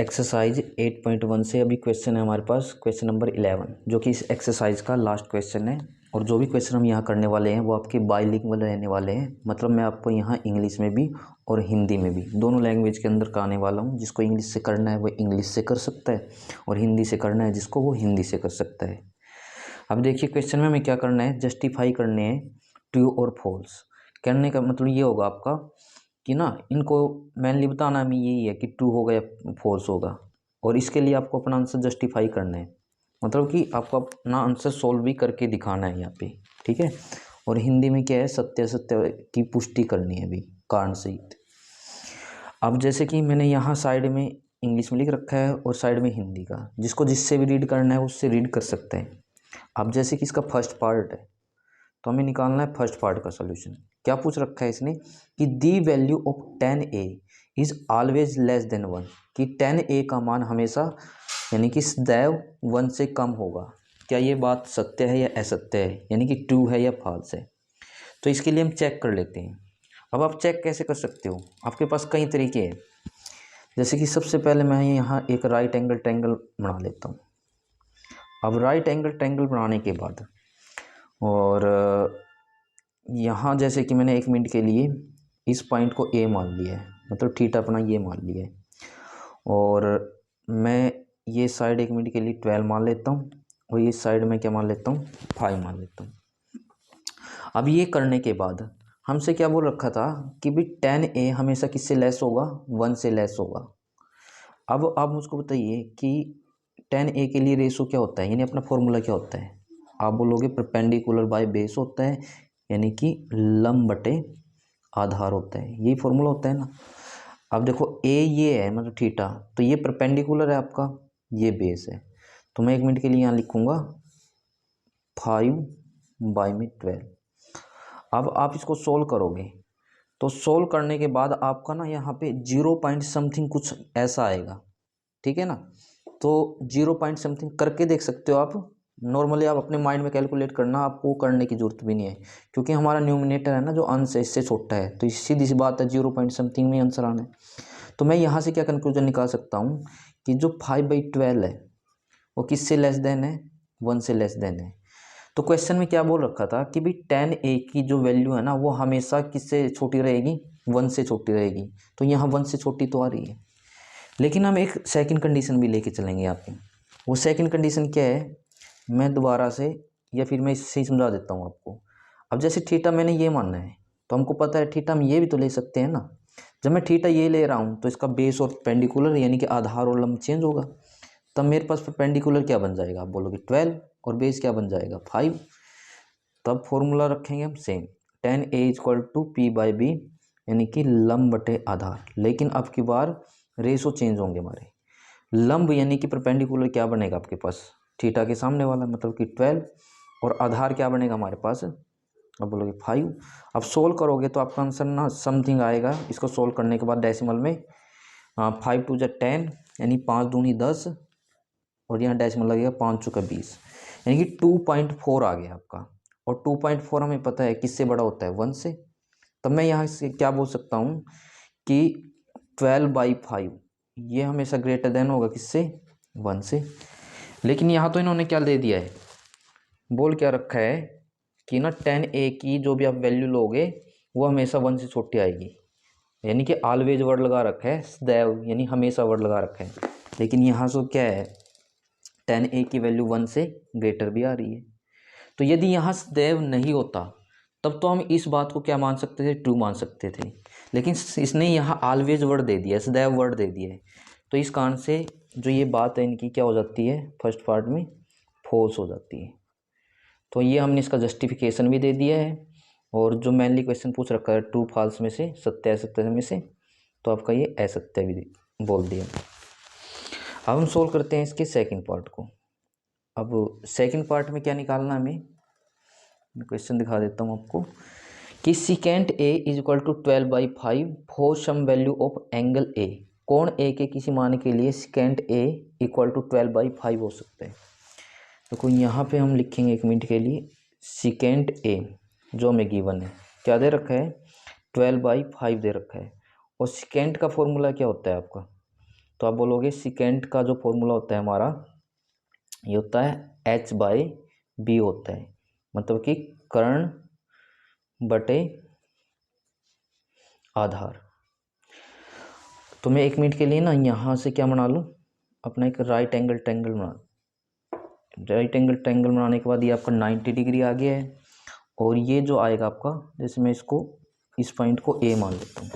Exercise 8.1 से अभी question है हमारे पास, क्वेश्चन नंबर 11, जो कि इस एक्सरसाइज का लास्ट क्वेश्चन है। और जो भी क्वेश्चन हम यहाँ करने वाले हैं वो आपके बाइलिंगुअल रहने वाले हैं। मतलब मैं आपको यहाँ इंग्लिश में भी और हिंदी में भी दोनों लैंग्वेज के अंदर का आने वाला हूँ। जिसको इंग्लिश से करना है वो इंग्लिश से कर सकता है और हिंदी से करना है जिसको वो हिंदी से कर सकता है। अब देखिए क्वेश्चन में हमें क्या करना है, जस्टिफाई करने हैं ट्रू और फॉल्स। करने का मतलब ये होगा आपका कि ना, इनको मेनली बताना हमें यही है कि ट्रू होगा या फॉल्स होगा। और इसके लिए आपको अपना आंसर जस्टिफाई करना है, मतलब कि आपको अपना आंसर सोल्व भी करके दिखाना है यहाँ पे, ठीक है। और हिंदी में क्या है, सत्य सत्य की पुष्टि करनी है अभी कारण सहित। अब जैसे कि मैंने यहाँ साइड में इंग्लिश में लिख रखा है और साइड में हिंदी का, जिसको जिससे भी रीड करना है उससे रीड कर सकते हैं। अब जैसे कि इसका फर्स्ट पार्ट है तो हमें निकालना है फर्स्ट पार्ट का सॉल्यूशन। क्या पूछ रखा है इसने कि the value of 10a is always less than 1, कि 10a का मान हमेशा यानी कि सदैव 1 से कम होगा। क्या ये बात सत्य है या असत्य है, यानी कि ट्रू है या फॉल्स है। तो इसके लिए हम चेक कर लेते हैं। अब आप चेक कैसे कर सकते हो, आपके पास कई तरीके हैं। जैसे कि सबसे पहले मैं यहाँ एक राइट एंगल ट्रायंगल बना लेता हूँ। अब राइट एंगल ट्रायंगल बनाने के बाद और यहाँ जैसे कि मैंने 1 मिनट के लिए इस पॉइंट को ए मान लिया है, मतलब थीटा अपना ये मान लिया है। और मैं ये साइड 1 मिनट के लिए 12 मान लेता हूँ और ये साइड में क्या मान लेता हूँ, 5 मान लेता हूँ। अब ये करने के बाद हमसे क्या बोल रखा था कि भी 10a हमेशा किससे लेस होगा, 1 से लेस होगा। अब आप मुझको बताइए कि 10a के लिए रेशो क्या होता है, यानी अपना फॉर्मूला क्या होता है। आप बोलोगे परपेंडिकुलर बाय बेस होता है, यानी कि लंब बटे आधार होता है, यही फॉर्मूला होता है ना। अब देखो ए ये है मतलब थीटा, तो ये परपेंडिकुलर है आपका, ये बेस है। तो मैं 1 मिनट के लिए यहाँ लिखूँगा 5/12। अब आप इसको सोल्व करोगे तो सोल्व करने के बाद आपका ना यहाँ पे 0 पॉइंट समथिंग कुछ ऐसा आएगा, ठीक है ना। तो 0 पॉइंट समथिंग करके देख सकते हो आप। नॉर्मली आप अपने माइंड में कैलकुलेट करना, आपको करने की जरूरत भी नहीं है, क्योंकि हमारा न्यूमिनेटर है ना जो अंश है इससे छोटा है, तो सीधी सी बात है 0 पॉइंट समथिंग में आंसर आना है। तो मैं यहाँ से क्या कंक्लूजन निकाल सकता हूँ कि जो 5/12 है वो किससे लेस देन है, 1 से लेस देन है। तो क्वेश्चन में क्या बोल रखा था कि भाई 10a की जो वैल्यू है ना वो हमेशा किससे छोटी रहेगी, 1 से छोटी रहेगी। तो यहाँ 1 से छोटी तो आ रही है, लेकिन हम एक सेकंड कंडीशन भी लेके चलेंगे आपकी। वो सेकंड कंडीशन क्या है, मैं दोबारा से या फिर मैं इससे ही समझा देता हूँ आपको। अब जैसे थीटा मैंने ये मानना है तो हमको पता है थीटा हम ये भी तो ले सकते हैं ना। जब मैं थीटा ये ले रहा हूँ तो इसका बेस और परपेंडिकुलर यानी कि आधार और लंब चेंज होगा। तब मेरे पास परपेंडिकुलर क्या बन जाएगा, आप बोलोगे 12, और बेस क्या बन जाएगा 5। तब फॉर्मूला रखेंगे हम सेम, 10a = p/b, यानी कि लंब बटे आधार। लेकिन अब की बार रेशो चेंज होंगे हमारे। लंब यानी कि परपेंडिकुलर क्या बनेगा आपके पास, थीटा के सामने वाला मतलब कि 12, और आधार क्या बनेगा हमारे पास, अब बोलोगे 5। अब सोल्व करोगे तो आपका आंसर ना समथिंग आएगा। इसको सोल्व करने के बाद डेसिमल में 5 2 10, यानी 5 दूनी 10, और यहाँ डेसिमल लगेगा 5 चौका 20, यानी कि 2.4 आ गया आपका। और 2.4 हमें पता है किससे बड़ा होता है, 1 से। तब मैं यहाँ से क्या बोल सकता हूँ कि 12/5 ये हमेशा ग्रेटर देन होगा किससे, 1 से। लेकिन यहाँ तो इन्होंने क्या दे दिया है, बोल क्या रखा है कि ना 10a की जो भी आप वैल्यू लोगे वो हमेशा 1 से छोटी आएगी, यानी कि ऑलवेज वर्ड लगा रखा है, सदैव यानी हमेशा वर्ड लगा रखा है। लेकिन यहाँ से क्या है, 10a की वैल्यू 1 से ग्रेटर भी आ रही है। तो यदि यहाँ सदैव नहीं होता तब तो हम इस बात को क्या मान सकते थे, ट्रू मान सकते थे। लेकिन इसने यहाँ ऑलवेज वर्ड दे दिया है, सदैव वर्ड दे दिया है। तो इस कारण से जो ये बात है इनकी क्या हो जाती है, फर्स्ट पार्ट में फॉल्स हो जाती है। तो ये हमने इसका जस्टिफिकेशन भी दे दिया है। और जो मेनली क्वेश्चन पूछ रखा है ट्रू फॉल्स में से, सत्य असत्य में से, तो आपका ये असत्य भी बोल दिया। अब हम सोल्व करते हैं इसके सेकंड पार्ट को। अब सेकंड पार्ट में क्या निकालना हमें, मैं क्वेश्चन दिखा देता हूँ आपको कि secant a = 12/5 for some value of angle a। कोण a के किसी मान के लिए सिकेंट a = 12/5 हो सकता है। देखो यहाँ पे हम लिखेंगे 1 मिनट के लिए, सिकेंट a जो हमें गिवन है क्या दे रखा है, 12/5 दे रखा है। और सिकेंट का फॉर्मूला क्या होता है आपका, तो आप बोलोगे सिकेंट का जो फॉर्मूला होता है हमारा, ये होता है h/b होता है, मतलब कि कर्ण बटे आधार। तो मैं 1 मिनट के लिए ना यहाँ से क्या बना लूँ, अपना एक राइट एंगल ट्रायंगल बनाने के बाद ये आपका 90 डिग्री आ गया है। और ये जो आएगा आपका, जैसे मैं इसको इस पॉइंट को ए मान लेता हूँ।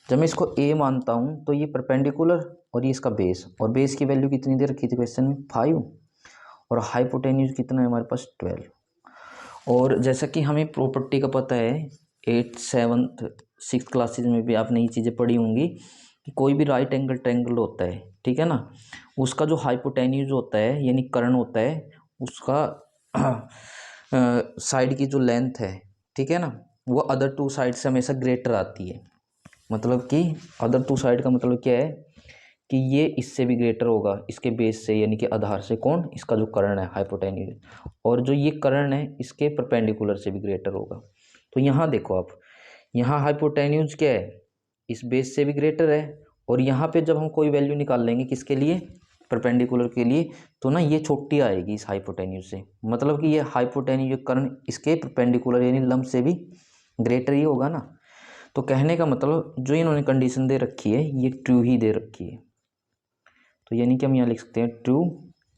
जब मैं इसको ए मानता हूँ तो ये परपेंडिकुलर और ये इसका बेस, और बेस की वैल्यू कितनी दे रखी थी क्वेश्चन में, 5, और हाइपोटेन्यूज कितना है हमारे पास, 12। और जैसा कि हमें प्रॉपर्टी का पता है, 8th 7th 6th क्लासेज में भी आपने ये चीज़ें पढ़ी होंगी कि कोई भी राइट एंगल ट्रायंगल होता है, ठीक है ना, उसका जो हाइपोटेन्यूज होता है यानी कर्ण होता है, उसका साइड की जो लेंथ है, ठीक है ना, वो अदर टू साइड से हमेशा ग्रेटर आती है। मतलब कि अदर टू साइड का मतलब क्या है कि ये इससे भी ग्रेटर होगा, इसके बेस से यानी कि आधार से, कौन, इसका जो कर्ण है हाइपोटेन्यूज, और जो ये कर्ण है इसके परपेंडिकुलर से भी ग्रेटर होगा। तो यहाँ देखो आप, यहाँ हाइपोटेन्यूज क्या है, इस बेस से भी ग्रेटर है, और यहाँ पे जब हम कोई वैल्यू निकाल लेंगे किसके लिए, परपेंडिकुलर के लिए, तो ना ये छोटी आएगी इस हाइपोटेन्यूज से, मतलब कि ये हाइपोटेन्यूज कर्ण इसके परपेंडिकुलर यानी लंब से भी ग्रेटर ही होगा ना। तो कहने का मतलब जो इन्होंने कंडीशन दे रखी है ये ट्रू ही दे रखी है। तो यानी कि हम यहाँ लिख सकते हैं ट्रू,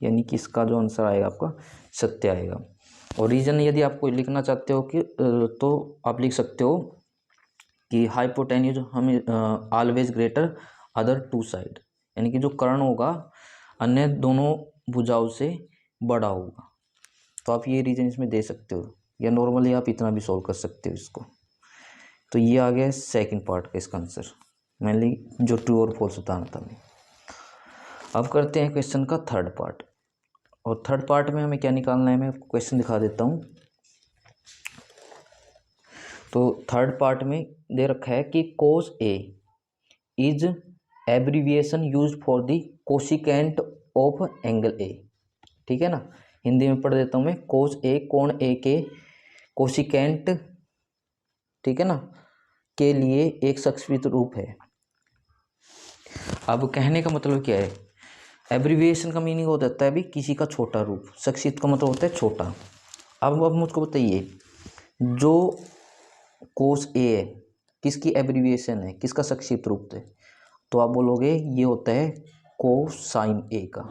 यानी कि इसका जो आंसर आएगा आपका सत्य आएगा। और रीजन यदि आप कोई लिखना चाहते हो कि तो आप लिख सकते हो कि हाइपोटेन्यूज हमें always greater other two side, यानी कि जो कर्ण होगा अन्य दोनों भुजाओं से बड़ा होगा। तो आप ये रीजन इसमें दे सकते हो, या नॉर्मली आप इतना भी सोल्व कर सकते हो इसको। तो ये आ गया सेकंड पार्ट का इसका आंसर, मेनली जो ट्रू और फॉल्स बताना था मैं। अब करते हैं क्वेश्चन का थर्ड पार्ट, और थर्ड पार्ट में हमें क्या निकालना है, मैं आपको क्वेश्चन दिखा देता हूँ। तो थर्ड पार्ट में दे रखा है कि cos A is abbreviation use for the cosecant of angle A, ठीक है ना, हिंदी में पढ़ देता हूँ मैं, cos A कोण A के कोसिकेंट, ठीक है ना, के लिए एक संक्षिप्त रूप है। अब कहने का मतलब क्या है, एब्रीविएशन का मीनिंग हो जाता है अभी किसी का छोटा रूप, संक्षिप्त का मतलब होता है छोटा। अब मुझको बताइए, जो कोस ए है किसकी एब्रीविएशन है, किसका संक्षिप्त रूप है, तो आप बोलोगे ये होता है कोसाइन ए का,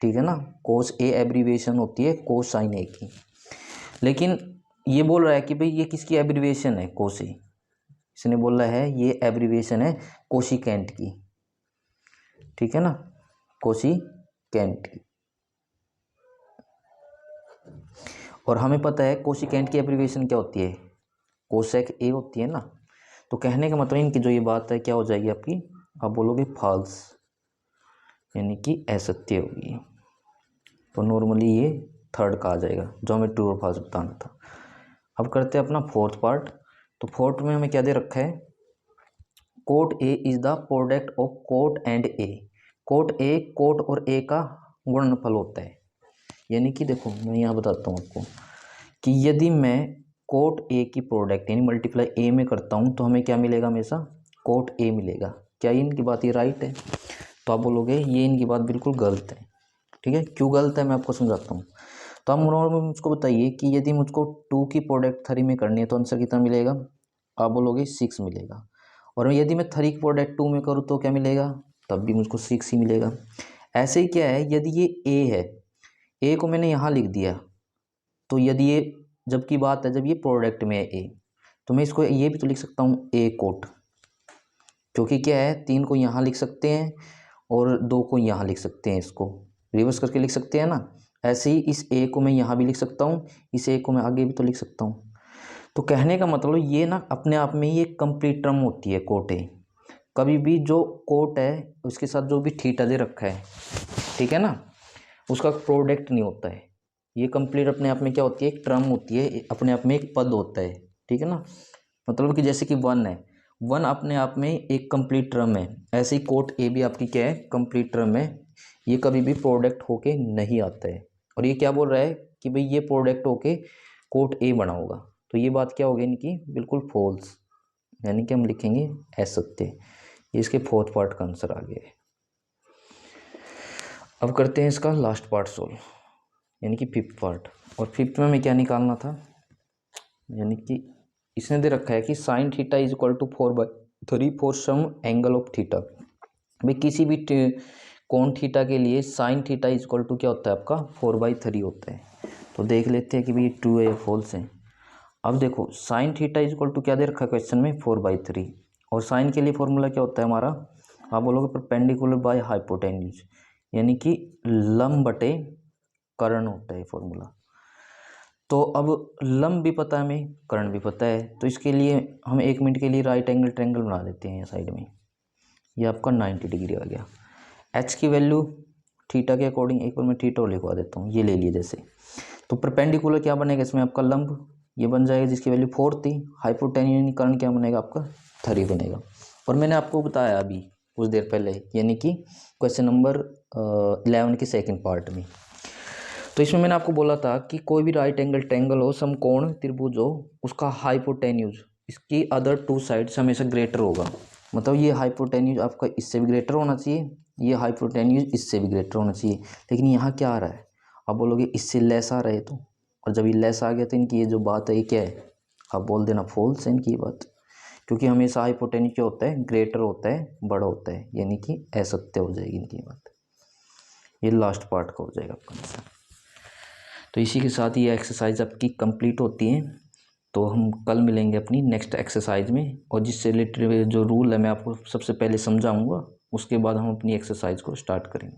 ठीक है ना, कोस ए एब्रीविएशन होती है कोसाइन ए की। लेकिन ये बोल रहा है कि भाई ये किसकी एब्रीविएशन है, कोसी, इसने बोला है ये एब्रीविएशन है कोसिकेंट की, ठीक है ना, कोसिकेंट की। और हमें पता है कोसिकेंट की एब्रीविएशन क्या होती है, कोसेक ए होती है ना। तो कहने का मतलब इनकी जो ये बात है क्या हो जाएगी आपकी, आप बोलोगे फॉल्स, यानी कि असत्य होगी। तो नॉर्मली ये थर्ड का आ जाएगा जो हमें ट्रू और फॉल्स बताना था। अब करते हैं अपना फोर्थ पार्ट। तो फोर्थ में हमें क्या दे रखा है, cot A is the product of cot and A. Cot A, cot और ए का गुणनफल होता है। यानी कि देखो मैं यहाँ बताता हूँ आपको कि यदि मैं कोट ए की प्रोडक्ट यानी मल्टीप्लाई ए में करता हूँ तो हमें क्या मिलेगा, हमेशा कोट ए मिलेगा। क्या इनकी बात ये राइट है, तो आप बोलोगे ये इनकी बात बिल्कुल गलत है। ठीक है, क्यों गलत है मैं आपको समझाता हूँ। तो आप मुझको बताइए कि यदि मुझको 2 की प्रोडक्ट 3 में करनी है तो आंसर कितना मिलेगा, आप बोलोगे 6 मिलेगा। और यदि मैं 3 की प्रोडक्ट 2 में करूँ तो क्या मिलेगा, तब भी मुझको 6 ही मिलेगा। ऐसे ही क्या है, यदि ये ए है, ए को मैंने यहाँ लिख दिया, तो यदि ये जब की बात है जब ये प्रोडक्ट में है ए, तो मैं इसको ये भी तो लिख सकता हूँ ए कोट, क्योंकि क्या है 3 को यहाँ लिख सकते हैं और 2 को यहाँ लिख सकते हैं, इसको रिवर्स करके लिख सकते हैं ना। ऐसे ही इस ए को मैं यहाँ भी लिख सकता हूँ, इस ए को मैं आगे भी तो लिख सकता हूँ। तो कहने का मतलब ये ना अपने आप में ही एक कंप्लीट टर्म होती है कोट ए। कभी भी जो कोट है उसके साथ जो भी थीटा दे रखा है, ठीक है ना, उसका प्रोडक्ट नहीं होता है। ये कंप्लीट अपने आप में क्या होती है, एक टर्म होती है, अपने आप में एक पद होता है, ठीक है ना। मतलब कि जैसे कि 1 है, 1 अपने आप में एक कंप्लीट टर्म है, ऐसे ही कोट ए भी आपकी क्या है, कंप्लीट टर्म है। ये कभी भी प्रोडक्ट होके नहीं आता है। और ये क्या बोल रहा है कि भाई ये प्रोडक्ट होके कोट ए बना होगा, तो ये बात क्या होगी इनकी, बिल्कुल फॉल्स, यानी कि हम लिखेंगे असत्य। ये इसके फोर्थ पार्ट का आंसर आ गया है। अब करते हैं इसका लास्ट पार्ट सोल्व, यानी कि फिफ्थ पार्ट। और फिफ्थ में हमें क्या निकालना था, यानी कि इसने दे रखा है कि sine theta is equal to 4/3 for some angle of theta. भाई किसी भी कोण थीटा के लिए sine theta is equal to क्या होता है आपका 4/3 होता है। तो देख लेते हैं कि भाई ट्रू है या फॉल्स है। अब देखो sine theta is equal to क्या दे रखा है क्वेश्चन में 4/3, और साइन के लिए फॉर्मूला क्या होता है हमारा, आप बोलोगे परपेंडिकुलर बाय हाइपोटेन्यूज, यानी कि लंब बटे कर्ण होता है फॉर्मूला। तो अब लंब भी पता है हमें, कर्ण भी पता है, तो इसके लिए हम 1 मिनट के लिए राइट एंगल ट्रायंगल बना देते हैं साइड में। ये आपका 90 डिग्री आ गया। एच की वैल्यू थीटा के अकॉर्डिंग एक बार मैं थीटा लिखवा देता हूँ, ये ले लिए जैसे। तो परपेंडिकुलर क्या बनेगा इसमें आपका लंब, ये बन जाएगा जिसकी वैल्यू 4 थी। हाइपोटेन्यूज कर्ण क्या बनेगा आपका 3 बनेगा। और मैंने आपको बताया अभी कुछ देर पहले, यानी कि क्वेश्चन नंबर 11 के सेकंड पार्ट में, तो इसमें मैंने आपको बोला था कि कोई भी राइट एंगल ट्रायंगल हो, समकोण त्रिभुज हो, उसका हाइपोटेन्यूज इसकी अदर 2 साइड्स हमेशा ग्रेटर होगा। मतलब ये हाइपोटेन्यूज आपका इससे भी ग्रेटर होना चाहिए, ये हाइपोटेन्यूज इससे भी ग्रेटर होना चाहिए। लेकिन यहाँ क्या आ रहा है, आप बोलोगे इससे लेस आ रहा है, तो और जब ये लेस आ गया तो इनकी ये जो बात है ये क्या है, आप बोल देना फॉल्स है इनकी बात। क्योंकि हमेशा हाइपोटेन्यूज क्या होता है, ग्रेटर होता है, बड़ा होता है, यानी कि असत्य हो जाएगी इनकी बात। ये लास्ट पार्ट का हो जाएगा आपका आंसर। तो इसी के साथ ये एक्सरसाइज आपकी कंप्लीट होती है। तो हम कल मिलेंगे अपनी नेक्स्ट एक्सरसाइज में, और जिससे रिलेटेड जो रूल है मैं आपको सबसे पहले समझाऊंगा, उसके बाद हम अपनी एक्सरसाइज को स्टार्ट करेंगे।